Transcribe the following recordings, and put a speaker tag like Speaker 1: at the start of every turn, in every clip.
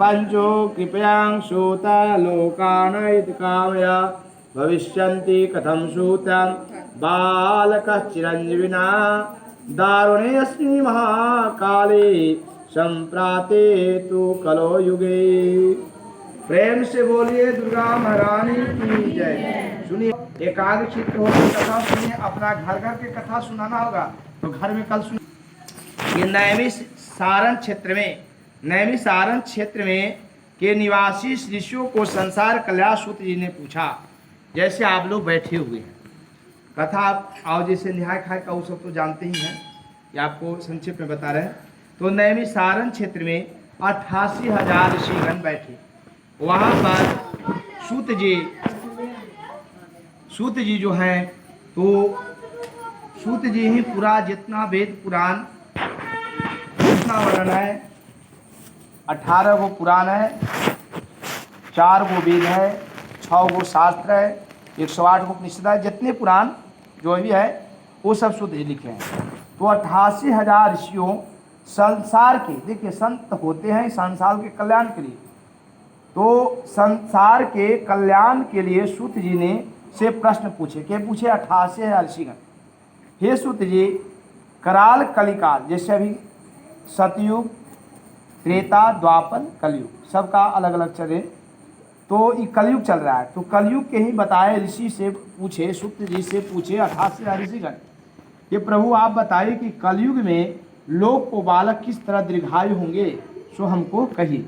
Speaker 1: पंचो कृपयां सूता लोकानयत कामया भविष्यन्ति कथं सूतं बालकश्चिरञ्जीविना दारुणे अस्मि महाकाले संप्राते तु कलो युगे। प्रेम से बोलिए दुर्गा महारानी की जय। सुनिए एकाग्र चित्त होकर कथा सुनिए। अपना घर घर के कथा सुनाना होगा तो घर में कल सुनिए। ये नैमिषारण्य क्षेत्र में के निवासी ऋषियों को संसार कल्याण सूत्र जी ने पूछा। जैसे आप लोग बैठे हुए हैं कथा आओ जैसे न्याय खाए का वो सब तो जानते ही हैं, ये आपको संक्षिप्त में बता रहे हैं। तो नैमिषारण्य क्षेत्र में 88,000 ऋषिगण बैठे। वहाँ पर सूत जी जो हैं तो सूत जी ही पूरा जितना वेद पुराण जितना वर्णन है, 18 गो पुराण है, 4 गो वेद है, 6 गो शास्त्र है, 108 गो उपनिषद है, जितने पुराण जो भी है वो सब सूत जी लिखे हैं। तो 88,000 ऋषियों संसार के, देखिए संत होते हैं संसार के कल्याण के लिए, तो संसार के कल्याण के लिए सूत जी ने से प्रश्न पूछे। क्या पूछे? 88,000 ऋषिगण, हे सूत जी कराल कलिकाल, जैसे अभी सतयुग, त्रेता, द्वापर, कलयुग सबका अलग अलग चले, तो ये कलयुग चल रहा है। तो कलयुग के ही बताए ऋषि से पूछे, सूत जी से पूछे 88,000 ऋषिगण, ये प्रभु आप बताइए कि कलयुग में लोक को बालक किस तरह दीर्घायु होंगे, सो हमको कहिए।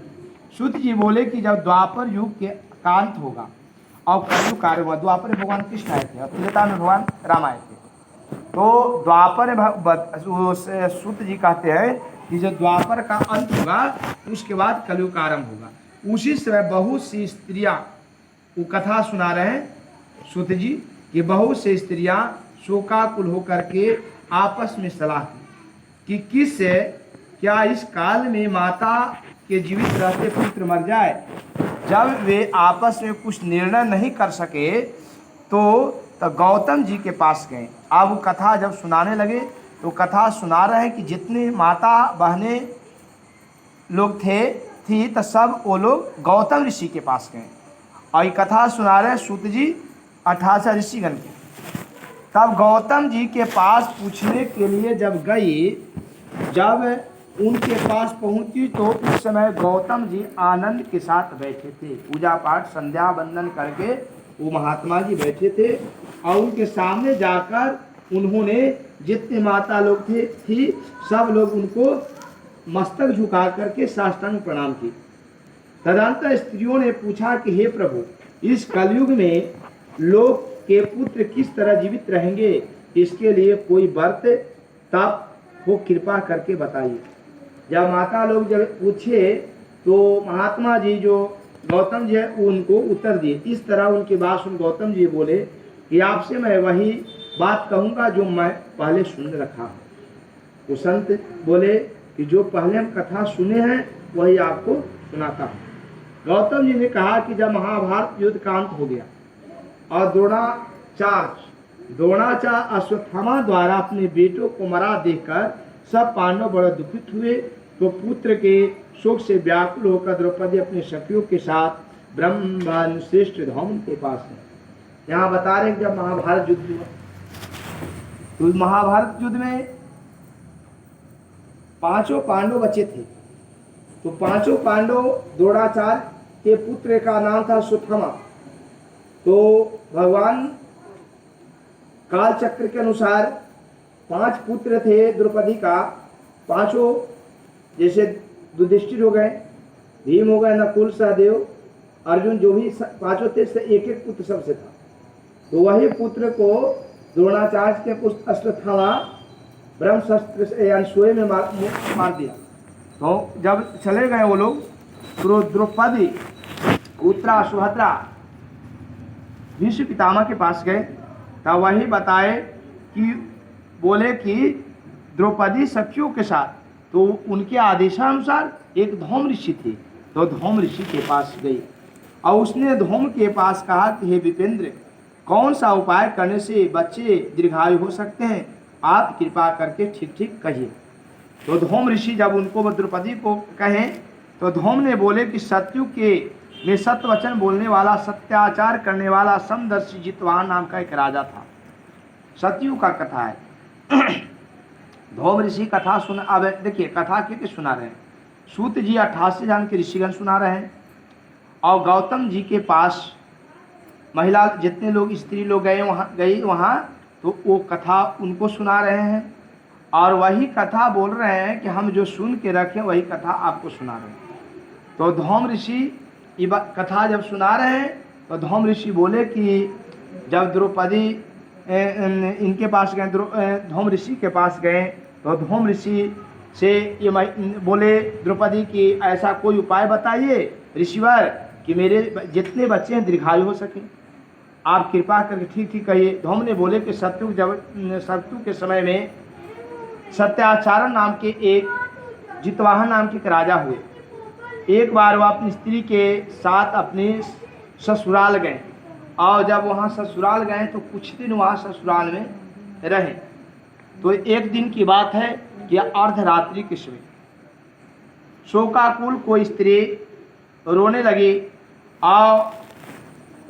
Speaker 1: सूत जी बोले कि जब द्वापर युग के कांत होगा और कलयुग कार्य हुआ। द्वापर में भगवान कृष्ण आए थे और त्रेता में भगवान राम आए थे। तो द्वापर में सूत जी कहते हैं कि जब द्वापर का अंत होगा उसके बाद कलयुग का आरंभ होगा। उसी समय बहुत सी स्त्रियां, वो कथा सुना रहे हैं सूत जी कि बहुत से स्त्रियां शोकाकुल होकर के आपस में सलाह की कि किस क्या इस काल में माता के जीवित रहते पुत्र मर जाए। जब वे आपस में कुछ निर्णय नहीं कर सके तो गौतम जी के पास गए। अब वो कथा जब सुनाने लगे तो कथा सुना रहे हैं कि जितने माता बहने लोग थी तो सब वो लोग गौतम ऋषि के पास गए और ये कथा सुना रहे हैं सूत जी 88 ऋषिगण के। तब गौतम जी के पास पूछने के लिए जब गई, जब उनके पास पहुंची तो उस समय गौतम जी आनंद के साथ बैठे थे, पूजा पाठ संध्या वंदन करके वो महात्मा जी बैठे थे और उनके सामने जाकर उन्होंने जितने माता लोग थी सब लोग उनको मस्तक झुका करके साष्टांग प्रणाम की। तदंतर स्त्रियों ने पूछा कि हे प्रभु, इस कलयुग में लोग के पुत्र किस तरह जीवित रहेंगे, इसके लिए कोई व्रत तप हो कृपा करके बताइए। जब माता लोग जब पूछे तो महात्मा जी जो गौतम जी है उनको उत्तर दिए। इस तरह उनकी बात सुन गौतम जी बोले कि आपसे मैं वही बात कहूँगा जो मैं पहले सुन रखा हूँ। वो संत बोले कि जो पहले हम कथा सुने हैं वही आपको सुनाता हूँ। गौतम जी ने कहा कि जब महाभारत युद्ध का अंत हो गया और द्रोणाचार्य अश्वत्थामा द्वारा अपने बेटों को मरा देखकर सब पांडव बड़े दुखित हुए, तो पुत्र के शोक से व्याकुल होकर द्रौपदी अपने सखियों के साथ ब्रह्म श्रेष्ठ धौम के पास है। यहाँ बता रहे जब महाभारत युद्ध हुआ तो महाभारत युद्ध में 5 पांडव बचे थे। तो 5 पांडव द्रोणाचार्य के पुत्र का नाम था अश्वत्थामा। तो भगवान काल चक्र के अनुसार 5 पुत्र थे द्रौपदी का। 5 जैसे युधिष्ठिर हो गए, भीम हो गए, नकुल, सहदेव, अर्जुन, जो भी 5 थे से एक एक पुत्र सबसे था। तो वही पुत्र को द्रोणाचार्य के पुत्र अश्वत्थामा ब्रह्मशस्त्र यानी सोए में मार दिया। तो जब चले गए वो लोग तो द्रौपदी, उत्तरा, सुभद्रा भीष्म पितामह के पास गए। तब वही बताए कि बोले कि द्रौपदी सखियों के साथ, तो उनके आदेशानुसार एक धौम ऋषि थे, तो धौम ऋषि के पास गई और उसने धौम के पास कहा कि हे विपेंद्र, कौन सा उपाय करने से बच्चे दीर्घायु हो सकते हैं, आप कृपा करके ठीक ठीक कहिए। तो धौम ऋषि जब उनको द्रौपदी को कहें तो धूम ने बोले कि सत्यु के में सत्य वचन बोलने वाला, सत्याचार करने वाला समदर्शी जितवाहन नाम का एक राजा था। सत्यु का कथा है। धूम ऋषि कथा सुना। अब देखिए कथा के सुना रहे हैं। सूत जी 88 जान के ऋषिगण सुना रहे हैं और गौतम जी के पास महिला जितने लोग स्त्री लोग गई वहाँ तो वो कथा उनको सुना रहे हैं और वही कथा बोल रहे हैं कि हम जो सुन के रखें वही कथा आपको सुना रहे हैं। तो धूम ऋषि कथा जब सुना रहे हैं तो धूम ऋषि बोले कि जब द्रौपदी इनके पास गए, धूम ऋषि के पास गए तो धूम ऋषि से ये बोले द्रौपदी की ऐसा कोई उपाय बताइए ऋषिवर कि मेरे जितने बच्चे हैं दीर्घायु हो सके, आप कृपा करके ठीक ठीक कहिए। धूम ने बोले कि सत्यु के समय में सत्याचारण नाम के एक जितवाहन नाम के एक राजा हुए। एक बार वह अपनी स्त्री के साथ अपने ससुराल गए और जब वहाँ ससुराल गए तो कुछ दिन वहाँ ससुराल में रहे। तो एक दिन की बात है कि अर्धरात्रि के समय शोकाकुल कोई स्त्री रोने लगी और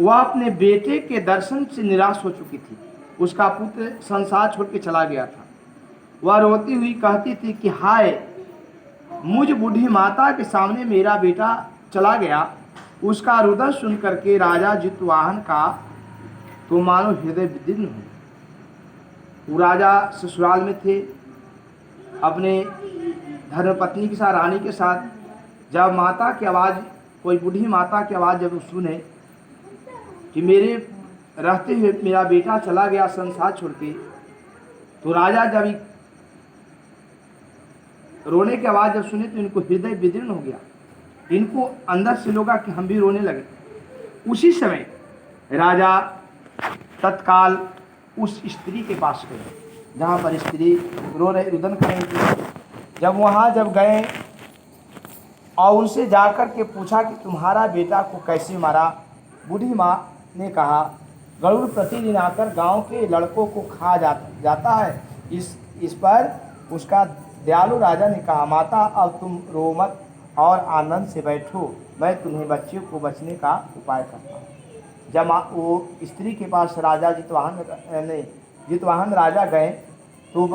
Speaker 1: वह अपने बेटे के दर्शन से निराश हो चुकी थी। उसका पुत्र संसार छोड़ के चला गया था। वह रोती हुई कहती थी कि हाय, मुझ बूढ़ी माता के सामने मेरा बेटा चला गया। उसका रुदन सुन करके राजा जितवाहन का तो मानो हृदय विदीर्ण हो। वो राजा ससुराल में थे अपने धर्मपत्नी के साथ, रानी के साथ। जब माता की आवाज़, कोई बूढ़ी माता की आवाज़ जब सुने कि मेरे रहते हुए मेरा बेटा चला गया संसार छोड़ के, तो राजा जब रोने की आवाज़ जब सुने तो इनको हृदय विदीर्ण हो गया। इनको अंदर से लगा कि हम भी रोने लगे। उसी समय राजा तत्काल उस स्त्री के पास गए जहाँ पर स्त्री रो रही, रुदन कर रही थी। जब गए और उनसे जाकर के पूछा कि तुम्हारा बेटा को कैसे मारा। बूढ़ी माँ ने कहा, गरुड़ प्रतिदिन आकर गांव के लड़कों को खा जाता है। इस पर उसका दयालु राजा ने कहा, माता अब तुम रो मत और आनंद से बैठो, मैं तुम्हें बच्चे को बचने का उपाय करता हूँ। जब वो स्त्री के पास राजा जितवाहन राजा गए तो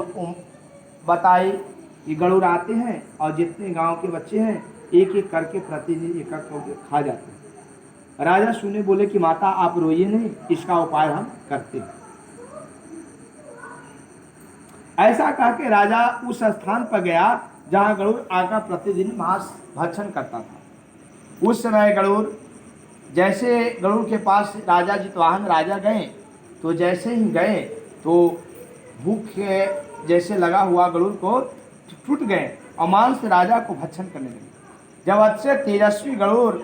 Speaker 1: बताए कि गरुड़ आते हैं और जितने गांव के बच्चे हैं एक एक करके प्रतिदिन एक करके खा जाते हैं। राजा सुने, बोले कि माता आप रोइए नहीं, इसका उपाय हम करते हैं। ऐसा कह के राजा उस स्थान पर गया जहाँ गरुड़ आकर प्रतिदिन मांस भक्षण करता था। उस समय जैसे गरुड़ के पास राजा जितवाहन राजा गए तो जैसे ही गए तो भूख जैसे लगा हुआ गरुड़ को टूट गए और मांस राजा को भक्षण करने लगे। जब अच्छे तेजस्वी गरुड़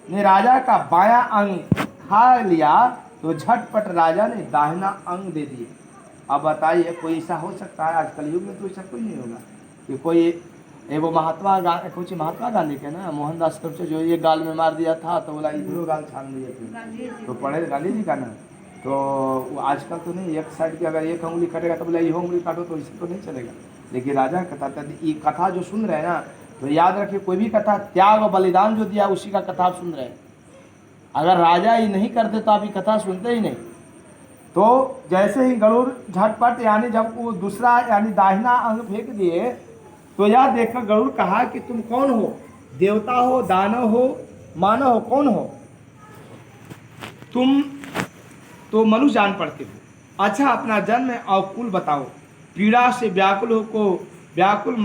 Speaker 1: ने राजा का बायां अंग खा लिया तो झटपट राजा ने दाहिना अंग दे दिए। अब बताइए कोई ऐसा हो सकता है? आज कलयुग में तो ऐसा कोई नहीं होगा कि कोई वो महात्मा गांधी के ना मोहनदास करमचंद जो ये गाल में मार दिया था तो बोला इधरो गाल छान दिए थे, तो पढ़े गांधी जी का ना। तो आजकल तो नहीं, एक साइड की अगर एक उंगली कटेगा तो बोला ये उंगली काटो, तो इससे तो नहीं चलेगा। लेकिन राजा कथा, ये कथा जो सुन रहे हैं ना तो याद रखिए, कोई भी कथा त्याग और बलिदान जो दिया उसी का कथा आप सुन रहे हैं। अगर राजा ही नहीं करते तो आप ये कथा सुनते ही नहीं। तो जैसे ही गरुड़ झटपट यानी जब वो दूसरा यानी दाहिना अंग फेंक दिए तो यह देखकर गरुड़ कहा कि तुम कौन हो? देवता हो, दानव हो, मानव हो, कौन हो? तुम तो मनुष्य जान पड़ते हो। अच्छा अपना जन्म और कुल बताओ। पीड़ा से व्याकुल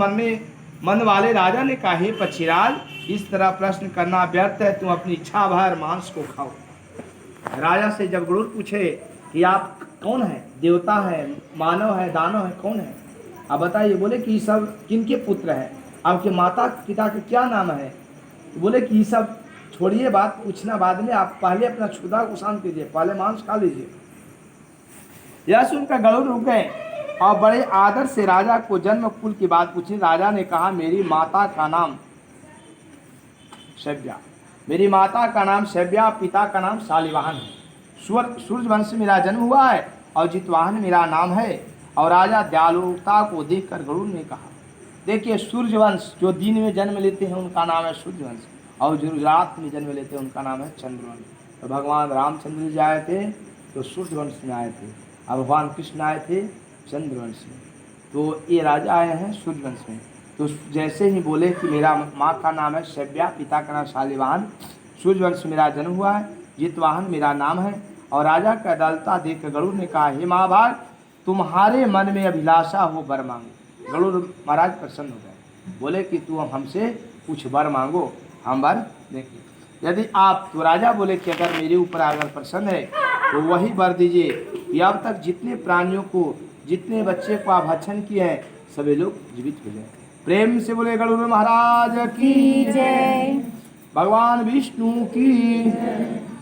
Speaker 1: मन वाले राजा ने कहा, हे पक्षीराज, इस तरह प्रश्न करना व्यर्थ है, तुम अपनी इच्छा भर मांस को खाओ। राजा से जब गरुड़ पूछे कि आप कौन है, देवता है, मानव है, दानव है, कौन है, आप बताइए। बोले कि ये सब किनके पुत्र हैं, आपके माता पिता का क्या नाम है? बोले कि ये सब छोड़िए, बात पूछना बाद में, आप पहले अपना क्षुधा को शांत कीजिए, पहले मांस खा लीजिए। यह सुनकर गरुड़ रुक गए और बड़े आदर से राजा को जन्म कुल की बात पूछी। राजा ने कहा, मेरी माता का नाम शैव्या, मेरी माता का नाम शैव्या, पिता का नाम शालिवाहन है। सूर्यवंश से मेरा जन्म हुआ है और जितवाहन मेरा नाम है। और राजा दयालुता को देखकर गरुड़ ने कहा, देखिए सूर्यवंश जो दिन में जन्म लेते हैं उनका नाम है सूर्यवंश, और जो रात में जन्म लेते हैं उनका नाम है चंद्रवंश। तो भगवान रामचंद्र जी आए थे तो सूर्यवंश में आए थे, और भगवान कृष्ण आए थे चंद्रवंश में। तो ये राजा आए हैं सूर्यवंश में। तो जैसे ही बोले कि मेरा माँ का नाम है शव्या, पिता का नाम शालिवाहन, सूर्यवंश मेरा जन्म हुआ है, जितवाहन मेरा नाम है। और राजा का दलता देख गरुड़ ने कहा, हे महाभाग, तुम्हारे मन में अभिलाषा हो वर मांगो। गरुड़ महाराज प्रसन्न हो गए, बोले कि तू हमसे कुछ वर मांगो, हम वर देंगे। यदि आप, तो राजा बोले कि अगर मेरे ऊपर अगर प्रसन्न है तो वही वर दीजिए कि अब तक जितने प्राणियों को, जितने बच्चे को आप भक्षण किए हैं सभी लोग जीवित हो जाए। प्रेम से बोले गरुड़ महाराज की जय, भगवान विष्णु की।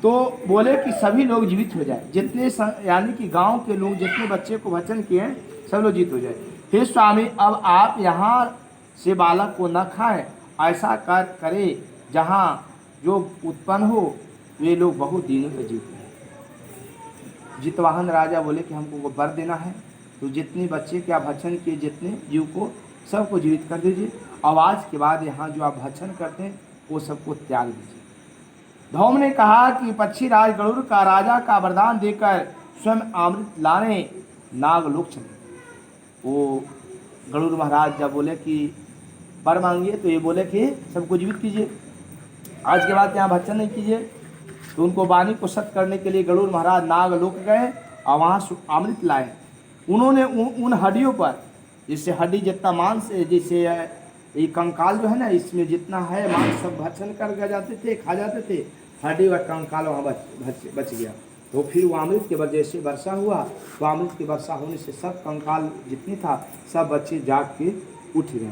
Speaker 1: तो बोले कि सभी लोग जीवित हो जाए, जितने यानी कि गांव के लोग जितने बच्चे को भक्षण किए हैं सब लोग जीवित हो जाए। हे स्वामी, अब आप यहाँ से बालक को न खाएं, ऐसा करे जहाँ जो उत्पन्न हो वे लोग बहुत दिनों तक जीवित रहे। जितवाहन राजा बोले कि हमको वर देना है, तो जितने बच्चे के आप भक्षण किए, जितने जीव को, सबको जीवित कर दीजिए। और आज के बाद यहाँ जो आप भक्षण करते हैं वो सबको त्याग दीजिए। धौम ने कहा कि पक्षीराज गरुड़ का राजा का वरदान देकर स्वयं अमृत लाने नागलोक चले। वो गरुड़ महाराज जब बोले कि वर मांगिए, तो ये बोले कि सबको जीवित कीजिए, आज के बाद यहाँ भक्षण नहीं कीजिए। तो उनको वाणी को सत्य करने के लिए गरुड़ महाराज नागलोक गए और वहाँ अमृत लाए। उन्होंने उन हड्डियों पर, जिससे हड्डी जितना मांस, जैसे ये कंकाल जो है ना, इसमें जितना है मांस सब भक्षण कर जाते थे, खा जाते थे, हड्डी व कंकाल वहाँ बच गया। तो फिर वो अमृत के बाद जैसे वर्षा हुआ, तो अमृत की वर्षा होने से सब कंकाल जितनी था सब बच्चे जाग के उठ गए।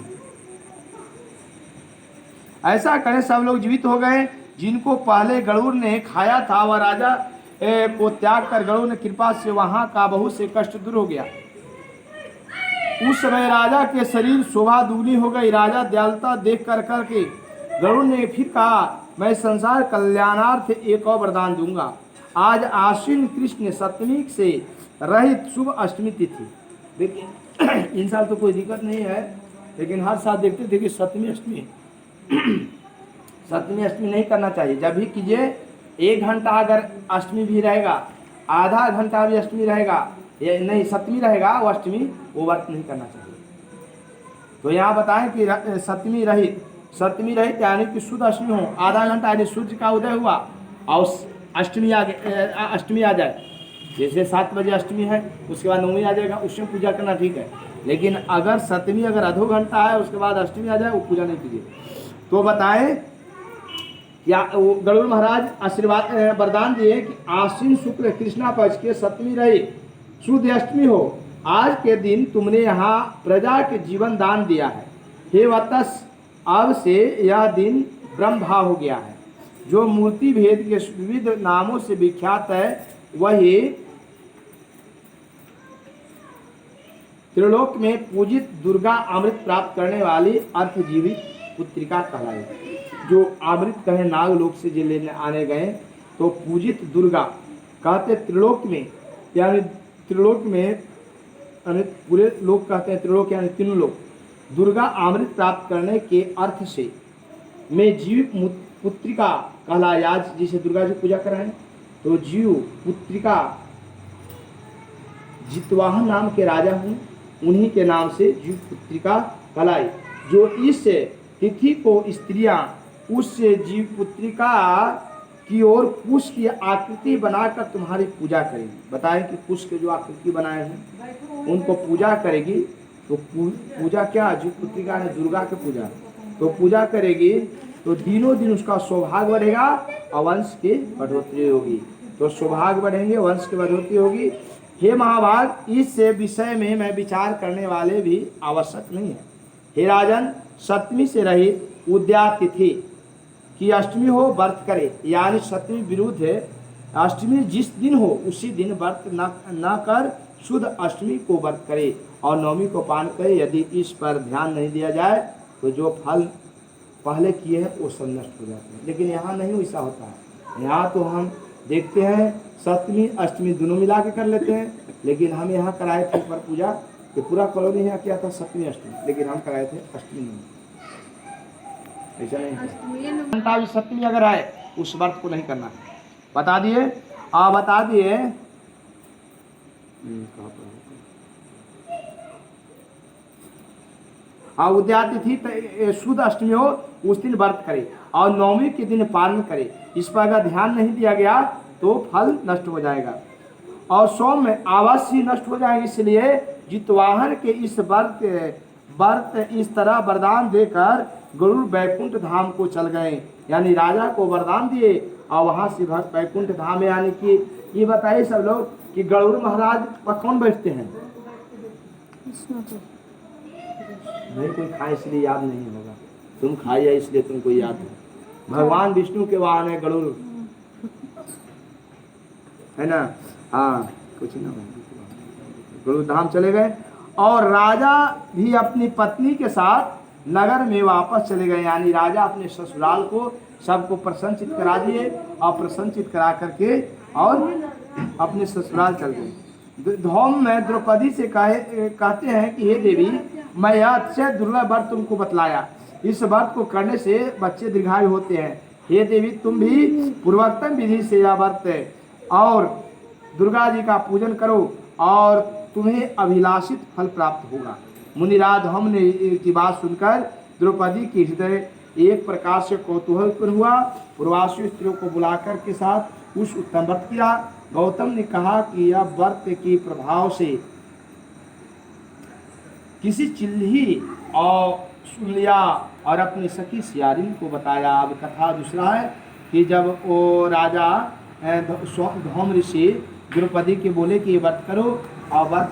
Speaker 1: ऐसा करें सब लोग जीवित हो गए। जिनको पहले गरुड़ ने खाया था वह राजा को त्याग कर गरुड़ ने कृपा से वहाँ का बहुत से कष्ट दूर हो गया। उस समय राजा के शरीर शोभा दुगनी हो गई। राजा दयालुता देख कर करके गरुड़ ने फिर कहा, मैं संसार कल्याणार्थ एक और वरदान दूंगा। आज आश्विन कृष्ण सप्तमी से रहित शुभ अष्टमी तिथि। देखिए इन साल तो कोई दिक्कत नहीं है, लेकिन हर साल देखते थे कि सप्तमी अष्टमी सप्तमी अष्टमी नहीं करना चाहिए। जब भी कीजिए 1 घंटा अगर अष्टमी भी रहेगा, आधा घंटा भी अष्टमी रहेगा, ये नहीं सप्तमी रहेगा वो अष्टमी, वो व्रत नहीं करना चाहिए। तो यहाँ बताएं कि सप्तमी रहित यानी कि शुद्ध अष्टमी हो, आधा घंटा यानी सूर्य का उदय हुआ और अष्टमी आ जाए, जैसे 7 बजे अष्टमी है, उसके बाद नवमी आ जाएगा, उसमें पूजा करना ठीक है। लेकिन अगर सप्तमी अगर आधो घंटा है उसके बाद अष्टमी आ जाए, वो पूजा नहीं कीजिए। तो बताएं क्या गरुड़ महाराज आशीर्वाद वरदान दिए कि आश्विन शुक्ल कृष्णा पक्ष के सप्तमी रही शुद्ध अष्टमी हो, आज के दिन तुमने यहाँ प्रजा के जीवन दान दिया है। हे वत्स, अब से यह दिन ब्रह्म भाव हो गया है। जो मूर्ति भेद के विविध नामों से विख्यात है, वही त्रिलोक में पूजित दुर्गा अमृत प्राप्त करने वाली अर्थजीवित पुत्रिका कहलाई। जो अमृत कहे नागलोक से जो लेने आने गए, तो पूजित दुर्गा कहते त्रिलोक में, यानी त्रिलोक में यानी पूरे लोक कहते हैं त्रिलोक यानी 3 लोक। दुर्गा अमृत प्राप्त करने के अर्थ से मैं जीव पुत्रिका कहलाई। आज जिसे दुर्गा जी पूजा कराएं, तो जीव पुत्रिका जितवाहन नाम के राजा हूँ, उन्हीं के नाम से जीव पुत्रिका कहलाई। जो इस तिथि को स्त्रियां उस जीव पुत्रिका की ओर कुश की आकृति बनाकर तुम्हारी पूजा करेगी। बताएं कि कुश के जो आकृति बनाए हैं उनको पूजा करेगी। तो पूजा क्या, जीव पुत्रिका ने दुर्गा की पूजा, तो पूजा करेगी तो दिनों दिन उसका सौभाग्य बढ़ेगा और वंश की बढ़ोतरी होगी। तो सौभाग्य बढ़ेंगे, वंश की बढ़ोतरी होगी। हे महाभाग, इस विषय में मैं विचार करने वाले भी आवश्यक नहीं है। हे राजन, सप्तमी से रहित उद्या तिथि की अष्टमी हो व्रत करे, यानी सप्तमी विरुद्ध है, अष्टमी जिस दिन हो उसी दिन व्रत न कर शुद्ध अष्टमी को व्रत करे और नवमी को पान करे। यदि इस पर ध्यान नहीं दिया जाए तो जो फल पहले किए हैं वो सब नष्ट हो जाते हैं। लेकिन यहाँ नहीं वैसा होता है। यहाँ तो हम देखते हैं सप्तमी अष्टमी दोनों मिला के कर लेते हैं, लेकिन हम यहाँ कराए थे पर पूजा कि पूरा कॉलोनी यहाँ क्या था 7वीं 8वीं, लेकिन हम कराए थे 8वीं में, ऐसा नहीं। 7वीं अगर आए उस व्रत को नहीं करना है। बता दिए, बता दिए। कहाँ पर उद्या तिथि शुद्ध अष्टमी हो उस दिन व्रत करे और 9वीं के दिन पालन करे। इस पर अगर ध्यान नहीं दिया गया तो फल नष्ट हो जाएगा और सोम में अवश्य नष्ट हो जाएगा। इसलिए जितवाहन के इस व्रत इस तरह वरदान देकर गरुड़ बैकुंठ धाम को चल गए, यानी राजा को वरदान दिए और वहां से भक्त बैकुंठ धाम में, यानी कि ये बताइए सब लोग कि गरुड़ महाराज पर कौन बैठते हैं? नहीं, कोई खाए इसलिए याद नहीं होगा, तुम खाइए इसलिए तुमको याद है। भगवान विष्णु के वाहन है गरुड़, है ना? हाँ, कुछ ना, गरुड़ धाम चले गए और राजा भी अपनी पत्नी के साथ नगर में वापस चले गए, यानी राजा अपने ससुराल को सबको प्रसन्नचित करा दिए और प्रसन्नचित करा करके और अपने ससुराल चल गए। धौम में द्रौपदी से कहते हैं कि हे देवी, मैं यह अतिशय दुर्लभ व्रत तुमको बतलाया, इस व्रत को करने से बच्चे दीर्घायु होते हैं। हे देवी, तुम भी पूर्वोक्तम विधि से यह व्रत और दुर्गा जी का पूजन करो और तुम्हें अभिलाषित फल प्राप्त होगा। मुनिराज धौम ने की बात सुनकर द्रौपदी की हृदय एक प्रकार से कौतूहलपूर्ण हुआ। पूर्वासी स्त्रियों को बुलाकर के साथ उस उत्तम व्रत किया। गौतम ने कहा कि यह व्रत के प्रभाव से किसी चिल्ही और सुन लिया और अपनी सखी सियारिन को बताया। अब कथा दूसरा है कि जब वो राजा धौम ऋषि द्रौपदी के बोले कि ये व्रत करो और व्रत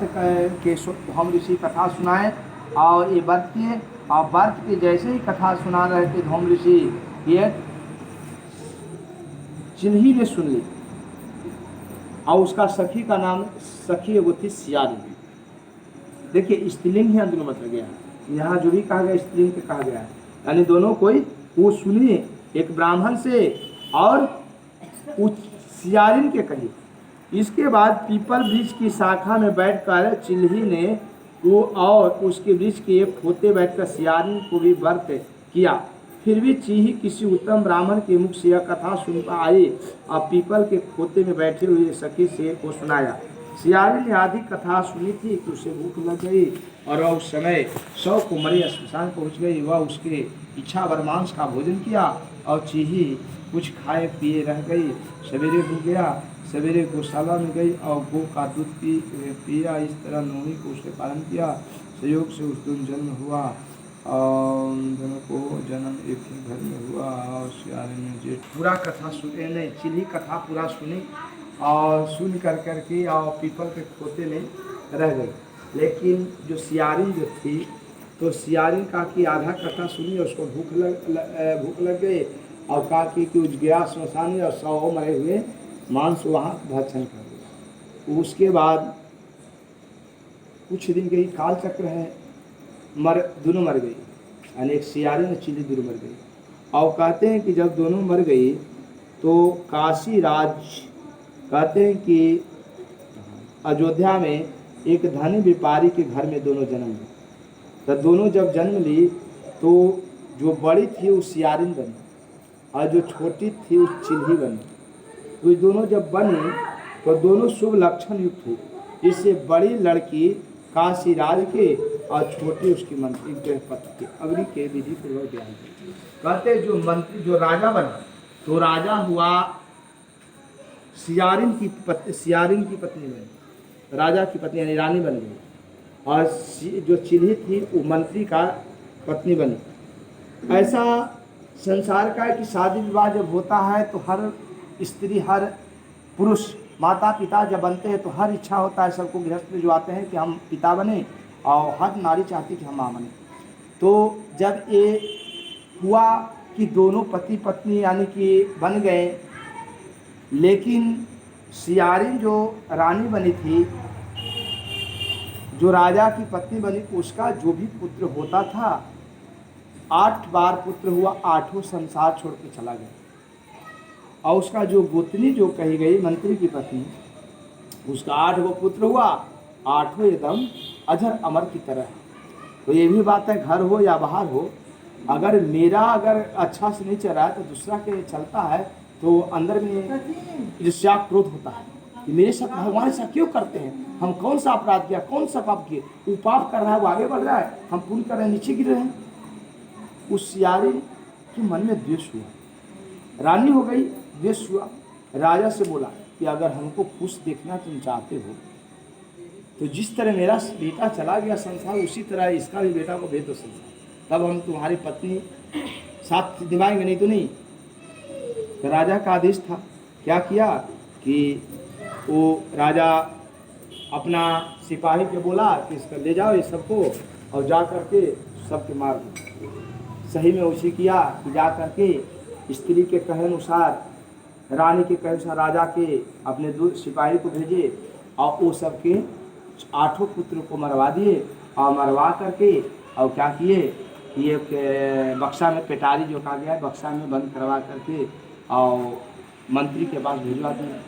Speaker 1: के धौम ऋषि कथा सुनाए और ये व्रत किए और व्रत के जैसे ही कथा सुना रहे थे धौम ऋषि, ये चिल्ही ने सुन ली और उसका सखी का नाम सखी वो थी सियारिन। देखिए स्त्रीलिंग ही अंदर मतलब गया, यहाँ जो भी कहा गया स्त्रीलिंग के कहा गया है, यानी दोनों कोई वो सुनिए, एक ब्राह्मण से और सियारिन के कही। इसके बाद पीपल वृक्ष की शाखा में बैठकर चिल्ही ने वो और उसके वृक्ष के एक खोते बैठकर सियारिन को भी व्रत किया। फिर भी चिल्ही किसी उत्तम ब्राह्मण के मुख से यह कथा सुन आई और पीपल के खोते में बैठे हुए सखी से को सुनाया। सियारिन ने आधी कथा सुनी थी कि उसे भूख लग गई और वह उस समय शव को मरे श्मशान पहुँच गई। वह उसके इच्छा वर मांस का भोजन किया और चिल्ही कुछ खाए पिए रह गई। सवेरे हो गया, सवेरे गौशाला में गई और गौ का दूध पिया। इस तरह नौमी को उसने पालन किया। संयोग से उस दिन जन्म हुआ और दोनों को जन्म एक ही घर में हुआ। और सियारिन ने जो पूरा कथा सुने नहीं, चिल्ही कथा पूरा सुनी और सुन कर के और पीपल के खोते में रह गई। लेकिन जो सियारिन जो थी तो सियारिन का कि आधा कथा सुनी, उसको भूख लग गई और कहा कि उस गया श्मशान और 100 मरे हुए मांस वहाँ भक्षण कर दिया। उसके बाद कुछ दिन के ही काल चक्र है, दोनों मर गई, यानी एक सियारिन और चिल्ही दोनों मर गई। और कहते हैं कि जब दोनों मर गई तो काशी राज कहते हैं कि अयोध्या में एक धनी व्यापारी के घर में दोनों जन्म ली। तो दोनों जब जन्म ली तो जो बड़ी थी वो सियारिन बनी और जो छोटी थी वो चिल्ही बनी। तो दोनों जब बनी तो दोनों शुभ लक्षण युक्त हुई। इससे बड़ी लड़की काशी राज के और छोटी उसकी मंत्री गृहपति के अग्नि के विधि पूर्वक ज्ञान। कहते जो मंत्री जो राजा बना तो राजा हुआ सियारिन की पत्नी बनी, राजा की पत्नी यानी रानी बन गई। और जो चिल्ही थी वो मंत्री का पत्नी बनी। ऐसा संसार का है कि शादी विवाह जब होता है तो हर स्त्री हर पुरुष माता पिता जब बनते हैं तो हर इच्छा होता है सबको, गृहस्थ जो आते हैं कि हम पिता बने और हर नारी चाहती कि हम माँ बने। तो जब ये हुआ कि दोनों पति पत्नी यानी कि बन गए, लेकिन सियारिन जो रानी बनी थी, जो राजा की पत्नी बनी, उसका जो भी पुत्र होता था 8 बार पुत्र हुआ, 8 संसार छोड़ के चला गया। और उसका जो गोतनी जो कही गई मंत्री की पत्नी, उसका 8 पुत्र हुआ, 8 एकदम अजर अमर की तरह है। तो ये भी बात है, घर हो या बाहर हो, अगर मेरा अगर अच्छा से नहीं चल रहा है तो दूसरा के चलता है तो अंदर में ईर्ष्या क्रोध होता है कि मेरे साथ भगवान ऐसा क्यों करते हैं, हम कौन सा अपराध किया, कौन सा पाप किए, वो पाप कर रहा है, वो आगे बढ़ रहा है, हम पूरी तरह नीचे गिर रहे हैं। उस सियारी के मन में द्वेष हुआ, रानी हो गई, द्वेष हुआ। राजा से बोला कि अगर हमको खुश देखना तुम चाहते हो तो जिस तरह मेरा बेटा चला गया संसार, उसी तरह इसका भी बेटा को भेज दो संसार, तब हम तुम्हारी पत्नी साथ निभाएंगे, नहीं तो नहीं। तो राजा का आदेश था। क्या किया कि वो राजा अपना सिपाही के बोला कि इसको ले जाओ ये सबको और जा करके सबके मार दो। सही में उसी किया कि जा करके स्त्री के कहे अनुसार, रानी के कहे अनुसार राजा के अपने दो सिपाही को भेजे और वो सबके 8 पुत्र को मरवा दिए। और मरवा करके और क्या किए कि एक बक्सा में, पेटारी जो कहा गया है, बक्सा में बंद करवा करके और मंत्री के पास भिजवा दिए।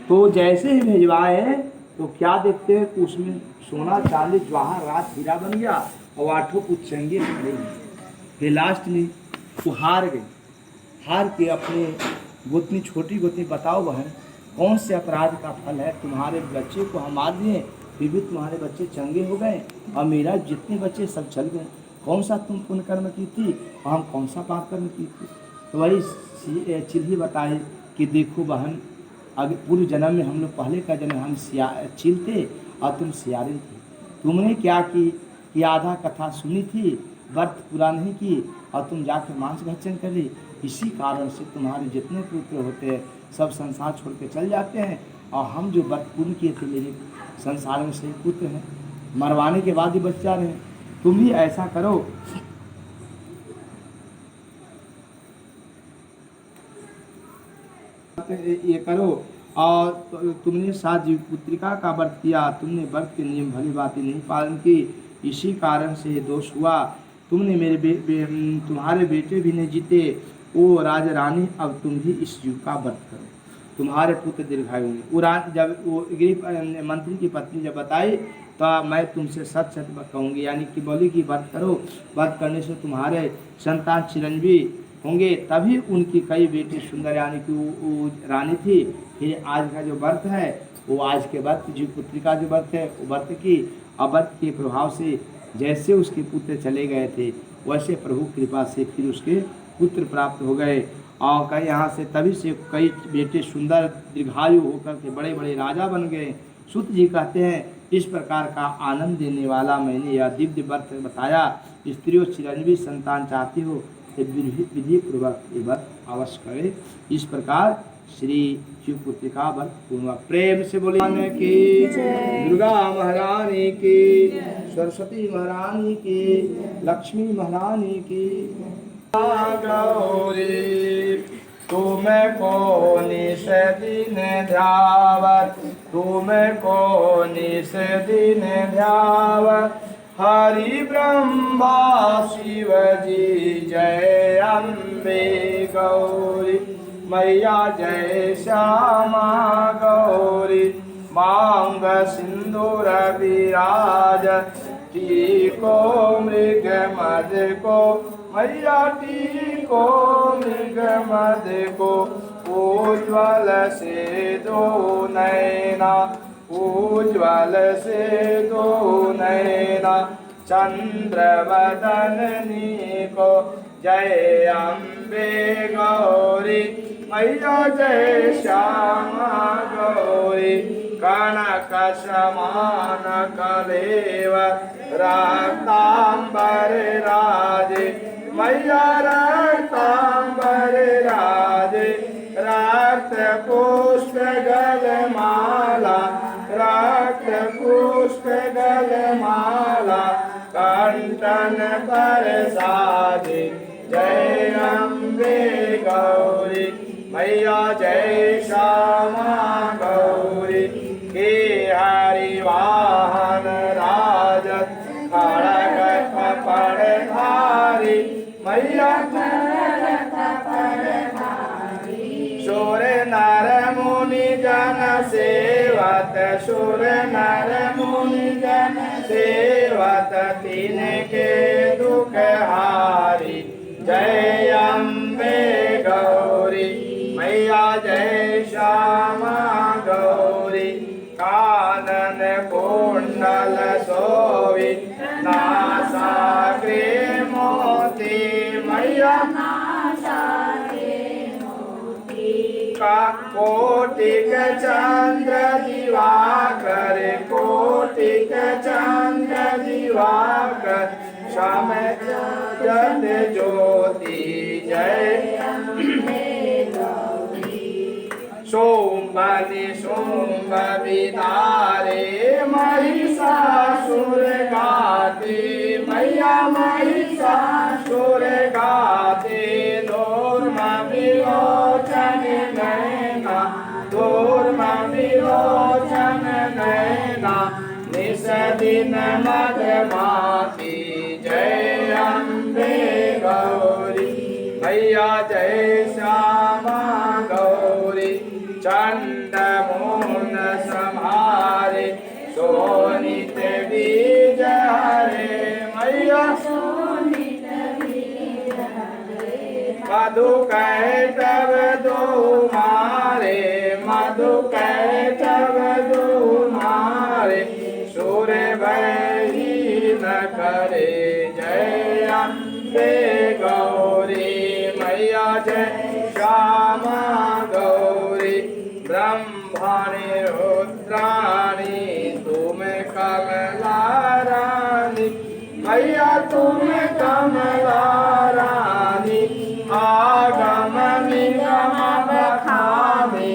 Speaker 1: तो जैसे ही भिजवाए तो क्या देखते हैं कि उसमें सोना चांदी जवाहरात हीरा बन गया और 8 पुत्र चंगे खड़े हैं। फिर लास्ट में वो हार गए। हार के अपने गोतनी, छोटी गोतनी, बताओ बहन कौन से अपराध का फल है, तुम्हारे बच्चे को हम मार दिए फिर भी तुम्हारे बच्चे चंगे हो गए और मेरा जितने बच्चे सब चल गए, कौन सा तुम पुण्य कर्म की थी और हम कौन सा पाप कर्म की थी। तो वही चिल्ही बताए कि देखो बहन, अगर पूर्व जन्म में हम लोग, पहले का जन्म हम चिल थे और तुम सियारिन थे। तुमने क्या कि आधा कथा सुनी थी, व्रत पूरा नहीं की और तुम जाकर मांस भक्षण कर ली। इसी कारण से तुम्हारे जितने पुत्र होते हैं सब संसार छोड़ के चल जाते हैं और हम जो व्रत पूर्ण किए थे मेरे संसार में सही पुत्र हैं, मरवाने के बाद ही बच जा रहे हैं। तुम भी ऐसा करो। ये करो और तुमने 7 जीव पुत्रिका का व्रत किया, तुमने व्रत के नियम भली बातें नहीं पालन की, इसी कारण से दोष हुआ। तुमने तुम्हारे बेटे भी नहीं जीते, ओ राजा रानी, अब तुम भी इस जीव का व्रत करो, तुम्हारे पुत्र दीर्घायु होंगे। वो जब वो गृह मंत्री की पत्नी जब बताई तो मैं तुमसे सच सच कहूँगी, यानी कि बोली कि व्रत करो, व्रत करने से तुम्हारे संतान चिरंजीवी होंगे। तभी उनकी कई बेटी सुंदर, यानी कि वो रानी थी। फिर आज का जो व्रत है वो आज के व्रत, जीव पुत्री का जो व्रत है वो व्रत की, और व्रत के प्रभाव से जैसे उसके पुत्र चले गए थे वैसे प्रभु कृपा से फिर उसके पुत्र प्राप्त हो गए। और कई यहाँ से तभी से कई बेटे सुंदर दीर्घायु होकर के बड़े बड़े राजा बन गए। सूत जी कहते हैं, इस प्रकार का आनंद देने वाला मैंने यह दिव्य व्रत बताया। स्त्रियों चिरंजीवी संतान चाहती हो तो विधि पूर्वक ये व्रत अवश्य करे। इस प्रकार श्री शिव पुत्री का व्रत पूर्ण। प्रेम से बोले की दुर्गा महारानी की, सरस्वती महारानी की, लक्ष्मी महारानी की। गौरी तुम को निस दिन ध्यावत, तुम को निस दिन ध्यावत, हरि ब्रह्मा शिव जी जय अम्बे गौरी, मैया जय श्यामा गौरी, मांग सिंदूर विराज, टीको मृग मद को, मैया टीको मृग मद को, उज्ज्वल से दो नैना, उज्ज्वल से दो नैना, चंद्र वदनी को, जय अम्बे गौरी, मैया जय श्यामा गौरी, कनक समान कलेव रक्तांबर राजे, मैया रक्तांबर राजे, रक्त पुष्प गलमाला, रक्त पुष्प गलमाला, कंठन पर साधे, जय अम्बे गौरी, मैया जय श्यामा गौरी, हे हरि वाहन राजत, खड़ग कपड़ धारी, मैया शूर नर मुनि जन सेवत, शूर नर मुनि जन सेवत तिनके दुख हारी। जय अम्बे गौरी मैया जय श्यामा गौरी। कानन कुंडल शोभित नासाग्रे मोती मैया का कोटिक चंद्र दिवाकर कोटिक चंद्र दिवाकर श्याम जत ज्योति। जय सोमनि सोम विदारे महिषासुर गाते मैया महिषासुर गाते। दूर्म विलोचन नैना दूर्म विलोचन नैना निस दिन मदमाती। जय अम्बे गौरी मैया जय श्यामा गौरी। चंड मोहन संहारे सोनित बीज हरे मैया मधु कैटव दो मारे मधु कैटव दो मारे सूर्य भय न करे। जय अम्बे गौरी मैया जय श्यामा गौरी। ब्रह्मणि रुद्राणि तुम कमला रानी मैया तुम कमला रानी। आगम निगम बखानी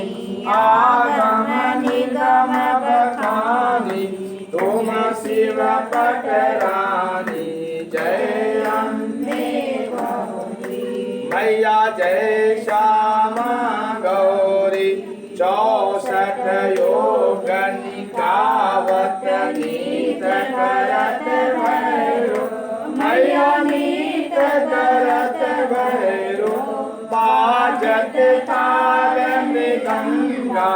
Speaker 1: आगम निगम बखानी तुम शिव पटरानी। जय अम्बे मैया जय श्यामा गौरी। 64 योग निकावत नीत करत भैरो मैया नीत करत भैरो। बाजत ताल मृदंगा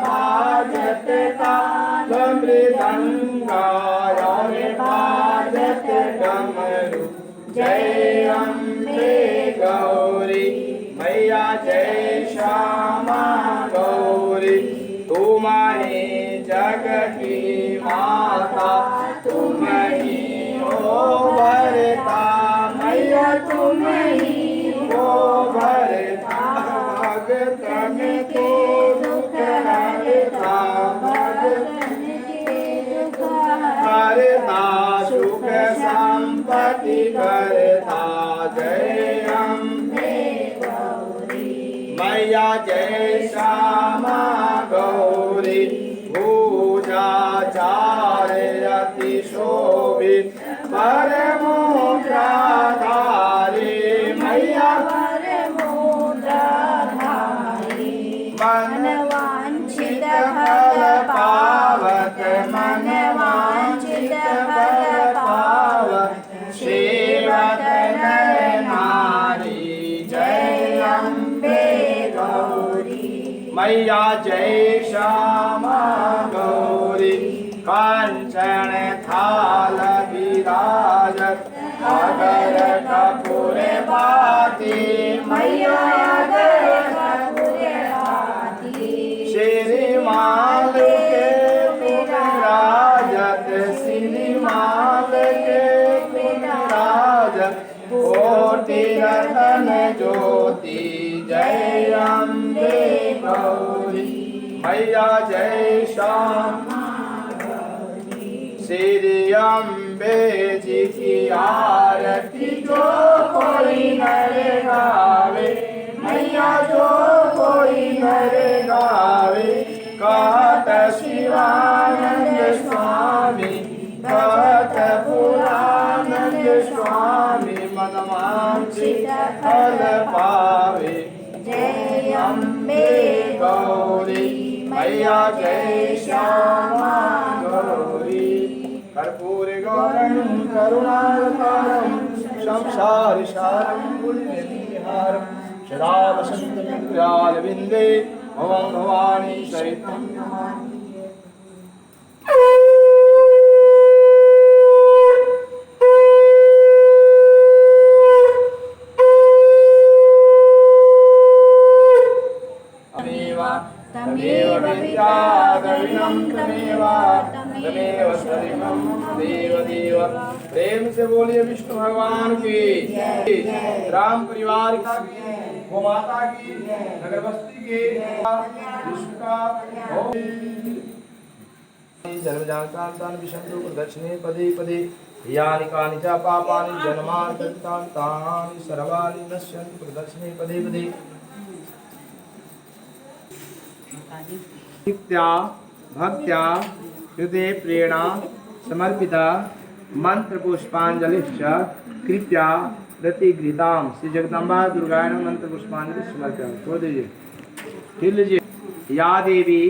Speaker 1: बाजत ताल मृदंगा और बाजत डमरू। जय अम्बे गौरी मैया जय श्यामा गौरी। तुम ही जग की माता तुम ही हो भरता मैया तुम ही हो भरता। भगतन को दुख हरता भगतन के दुख हरता सुख संपत्ति करता। जय अम्बे मैया जय श्यामा गौरी। भूजा चार अति शोभित पर मुद्राधारी मैया मन वांछित फल पावत मन वांछित फल पावत सेवत नर नारी। जय अम्बे गौरी मैया जय श्यामा गौरी। कांचन थाल विराजत अगर कपूर बाती मैया अगर कपूर बाती। श्रीमाल के विराजत श्रीमाल के विराजत कोटि रतन ज्योति। जय अम्बे गौरी मैया जय श्यामा श्री अम्बे जी की आरती जो कोई नर गावे मैया जो कोई नर गावे। कहत शिवानंद स्वामी कहत पुरानंद स्वामी मनवांछित फल पावे। जय अम्बे गौरी मैया जय श्यामा गौरी। कर्पूर गौरं करुणावतारं संसारसारं पुण्यनिहारं सदा वसन्तं हृदयारविन्दे भवं भवानी सहितं नमामि।
Speaker 2: तमेव पिता द्रविणं तमेव तमेव शरणं तमेव देव।
Speaker 1: प्रेम से बोलिए विष्णु भगवान की, राम परिवार का की, गो माता की, नगर बस्ती की, विश्व का जन्मजातान् विशन्तु प्रदक्षिणे पदे पदे यानि कानि च पापानि जन्मान्तरितानि तानि सर्वाणि नश्यन्ति प्रदक्षिणे पदे पदे। भक्त्या भक्त्या हृदय प्रेरणा समर्पिता मंत्र पुष्पांजलिश्च कृपया प्रतिगृहीतां श्री जगदम्बा दुर्गाय नमः। मंत्र पुष्पांजलि समर्पयामि। छोड़ दीजिए, फिर लीजिए। या देवी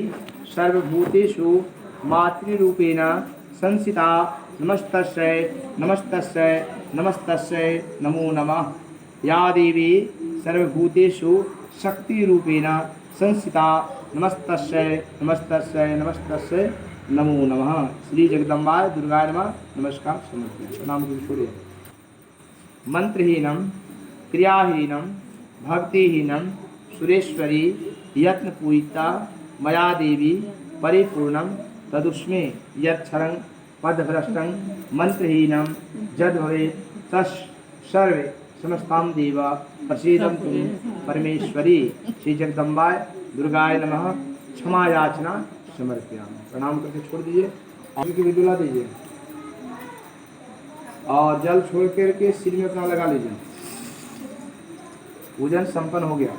Speaker 1: सर्वभूतेषु मातृरूपेण संस्थिता नमस्तस्यै नमस्तस्यै नमस्तस्यै नमो नमः। या देवी सर्वभूतेषु शक्तिरूपेण संस्थिता नमस्तस्यै नमस्तस्यै नमस्तस्यै नमो नमः। श्री जगदम्बाय दुर्गाय नमः। नमस्कार समर्पयामि। प्रणाम छोड़िए। मंत्रहीनम क्रियाहीनम भक्तिहीनम सुरेश्वरी यत्नपूजिता मया देवी परिपूर्णम तदुष्मे यच्छरं पदभ्रष्टं मंत्रहीनम जद भवेत् तस् सर्वे समस्तां देव प्रसीदन्तु परमेश्वरी। श्री जगदम्बाय दुर्गाय नमः। क्षमा याचना समर्पयामि। प्रणाम करके छोड़ दीजिए। आगे की विदुला दीजिए और जल छोड़ करके सिर में अपना लगा लीजिए। पूजन संपन्न हो गया।